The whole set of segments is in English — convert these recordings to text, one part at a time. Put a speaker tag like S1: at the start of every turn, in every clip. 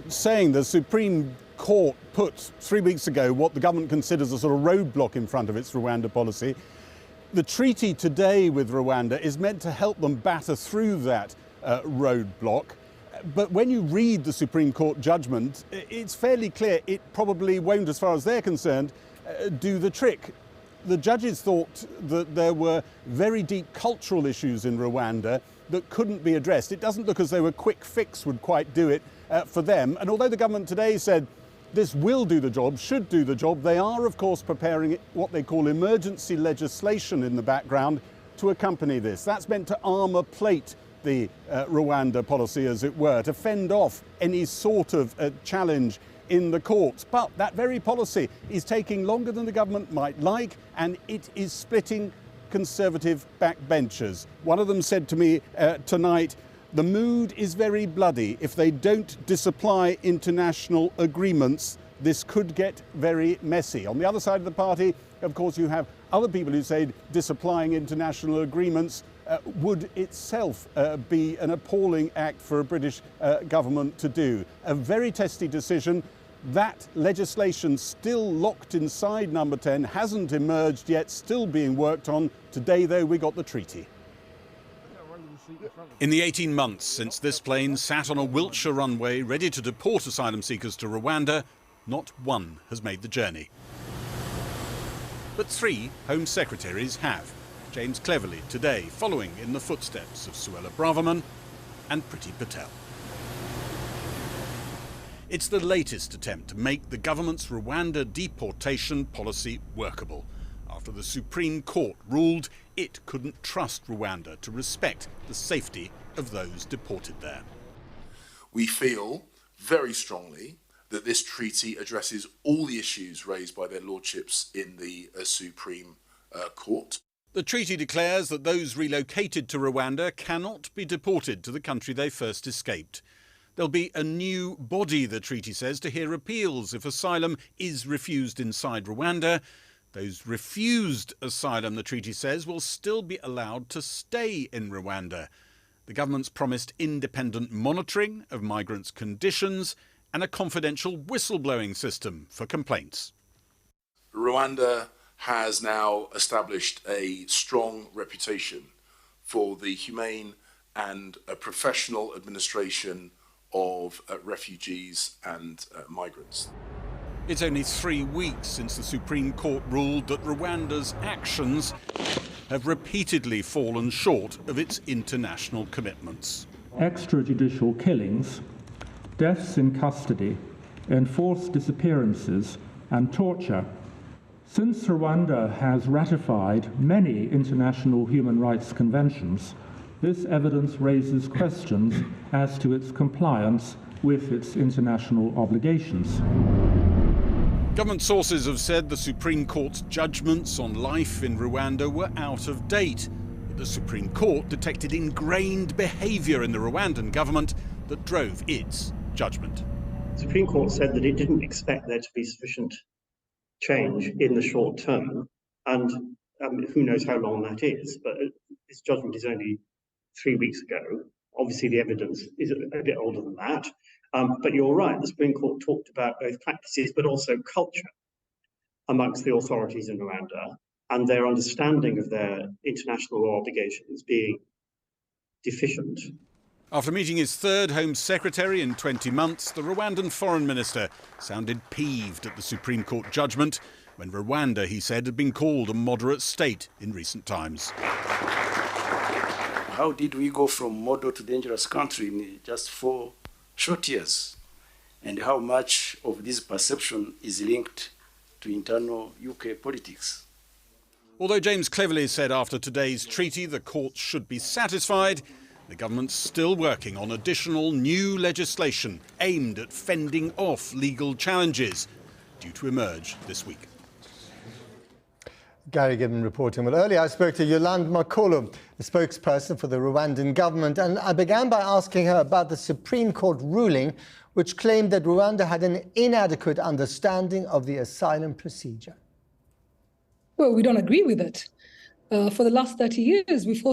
S1: Saying the Supreme Court put 3 weeks ago what the government considers a sort of roadblock in front of its Rwanda policy. The treaty today with Rwanda is meant to help them batter through that roadblock. But when you read the Supreme Court judgment, it's fairly clear it probably won't, as far as they're concerned, do the trick. The judges thought that there were very deep cultural issues in Rwanda that couldn't be addressed. It doesn't look as though a quick fix would quite do it for them. And although the government today said this will do the job, should do the job, they are, of course, preparing what they call emergency legislation in the background to accompany this. That's meant to armour plate the Rwanda policy, as it were, to fend off any sort of challenge in the courts. But that very policy is taking longer than the government might like, and it is splitting Conservative backbenchers. One of them said to me tonight, the mood is very bloody. If they don't disapply international agreements, this could get very messy. On the other side of the party, of course, you have other people who say disapplying international agreements would itself be an appalling act for a British government to do. A very testy decision. That legislation still locked inside number 10, hasn't emerged yet, still being worked on. Today, though, we got the treaty.
S2: In the 18 months since this plane sat on a Wiltshire runway ready to deport asylum seekers to Rwanda, not one has made the journey. But 3 Home Secretaries have. James Cleverly today, following in the footsteps of Suella Braverman and Priti Patel. It's the latest attempt to make the government's Rwanda deportation policy workable, after the Supreme Court ruled it couldn't trust Rwanda to respect the safety of those deported there.
S3: We feel very strongly that this treaty addresses all the issues raised by their lordships in the Supreme Court.
S2: The treaty declares that those relocated to Rwanda cannot be deported to the country they first escaped. There'll be a new body, the treaty says, to hear appeals if asylum is refused inside Rwanda. Those refused asylum, the treaty says, will still be allowed to stay in Rwanda. The government's promised independent monitoring of migrants' conditions and a confidential whistleblowing system for complaints.
S3: Rwanda has now established a strong reputation for the humane and professional administration of refugees and migrants.
S2: It's only 3 weeks since the Supreme Court ruled that Rwanda's actions have repeatedly fallen short of its international commitments.
S4: Extrajudicial killings, deaths in custody, enforced disappearances and torture. Since Rwanda has ratified many international human rights conventions, this evidence raises questions as to its compliance with its international obligations.
S2: Government sources have said the Supreme Court's judgments on life in Rwanda were out of date. But the Supreme Court detected ingrained behaviour in the Rwandan government that drove its judgment.
S5: The Supreme Court said that it didn't expect there to be sufficient change in the short term, and who knows how long that is, but this judgment is only 3 weeks ago. Obviously, the evidence is a bit older than that. But you're right, the Supreme Court talked about both practices but also culture amongst the authorities in Rwanda and their understanding of their international obligations being deficient.
S2: After meeting his 3rd Home Secretary in 20 months, the Rwandan Foreign Minister sounded peeved at the Supreme Court judgment when Rwanda, he said, had been called a moderate state in recent times.
S6: How did we go from model to dangerous country in just 4 short years? And how much of this perception is linked to internal UK politics?
S2: Although James Cleverly said after today's treaty the courts should be satisfied, the government's still working on additional new legislation aimed at fending off legal challenges due to emerge this week.
S7: Gary Gibbon reporting. Well, earlier I spoke to Yolande Makolo, the spokesperson for the Rwandan government, and I began by asking her about the Supreme Court ruling which claimed that Rwanda had an inadequate understanding of the asylum procedure.
S8: Well, we don't agree with it. For the last 30 years, we've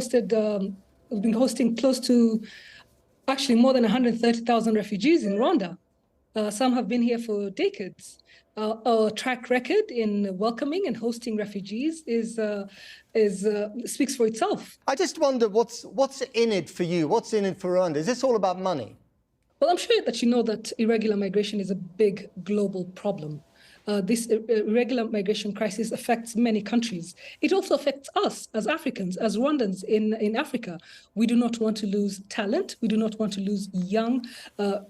S8: been hosting close to, actually more than 130,000 refugees in Rwanda. Some have been here for decades. Our track record in welcoming and hosting refugees speaks for itself.
S7: I just wonder what's in it for you? What's in it for Rwanda? Is this all about money?
S8: Well, I'm sure that you know that irregular migration is a big global problem. This irregular migration crisis affects many countries. It also affects us as Africans, as Rwandans in Africa. We do not want to lose talent. We do not want to lose young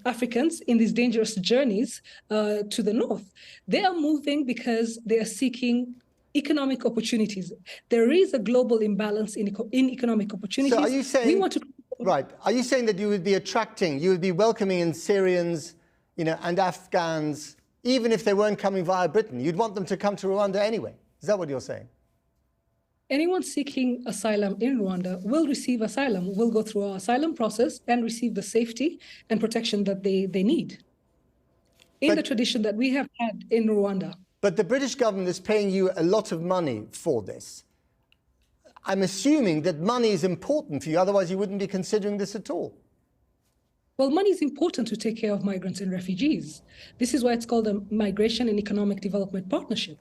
S8: Africans in these dangerous journeys to the north. They are moving because they are seeking economic opportunities. There is a global imbalance in economic opportunities.
S7: So are you saying, right, are you saying that you would be welcoming in Syrians, and Afghans, even if they weren't coming via Britain? You'd want them to come to Rwanda anyway. Is that what you're saying?
S8: Anyone seeking asylum in Rwanda will receive asylum, will go through our asylum process and receive the safety and protection that they need in the tradition that we have had in Rwanda.
S7: But the British government is paying you a lot of money for this. I'm assuming that money is important for you, otherwise you wouldn't be considering this at all.
S8: Well, money is important to take care of migrants and refugees. This is why it's called a Migration and Economic Development Partnership.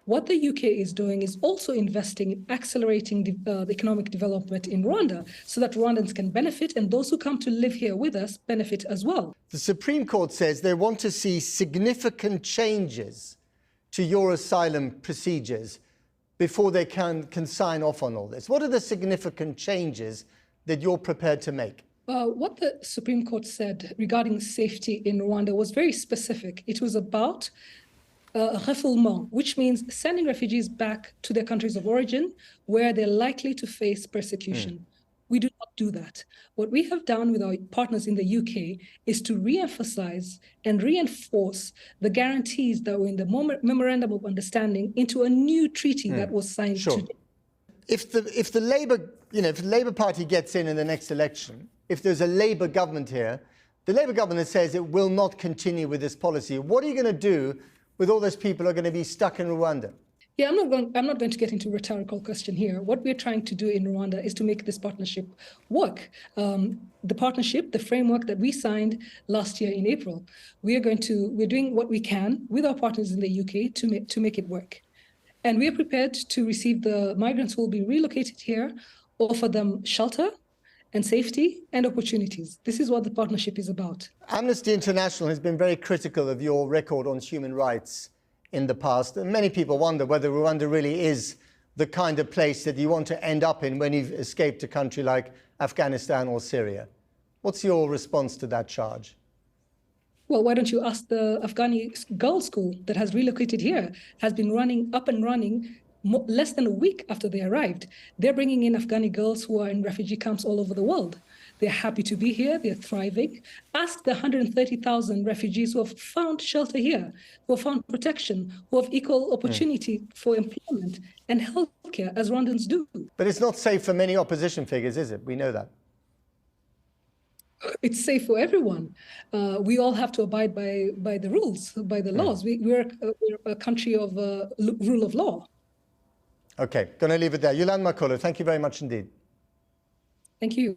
S8: What the UK is doing is also investing in accelerating the economic development in Rwanda so that Rwandans can benefit and those who come to live here with us benefit as well.
S7: The Supreme Court says they want to see significant changes to your asylum procedures before they can sign off on all this. What are the significant changes that you're prepared to make?
S8: What the Supreme Court said regarding safety in Rwanda was very specific. It was about refoulement, which means sending refugees back to their countries of origin where they're likely to face persecution. We do not do that. What we have done with our partners in the UK is to re-emphasize and reinforce the guarantees that were in the Memorandum of Understanding into a new treaty that was signed today.
S7: If the Labour Party gets in the next election, if there's a Labour government here, the Labour government says it will not continue with this policy. What are you going to do with all those people who are going to be stuck in Rwanda?
S8: Yeah, I'm not going to get into a rhetorical question here. What we're trying to do in Rwanda is to make this partnership work. The partnership, the framework that we signed last year in April, we're doing what we can with our partners in the UK to make it work. And we are prepared to receive the migrants who will be relocated here, offer them shelter and safety and opportunities. This is what the partnership is about.
S7: Amnesty International has been very critical of your record on human rights in the past. And many people wonder whether Rwanda really is the kind of place that you want to end up in when you've escaped a country like Afghanistan or Syria. What's your response to that charge?
S8: Well, why don't you ask the Afghani girls' school that has relocated here, has been up and running less than a week after they arrived. They're bringing in Afghani girls who are in refugee camps all over the world. They're happy to be here. They're thriving. Ask the 130,000 refugees who have found shelter here, who have found protection, who have equal opportunity for employment and healthcare, as Rwandans do.
S7: But it's not safe for many opposition figures, is it? We know that.
S8: It's safe for everyone. We all have to abide by the rules, by the laws. We're a country of rule of law.
S7: Okay, going to leave it there. Yolande Makolo, thank you very much indeed.
S8: Thank you.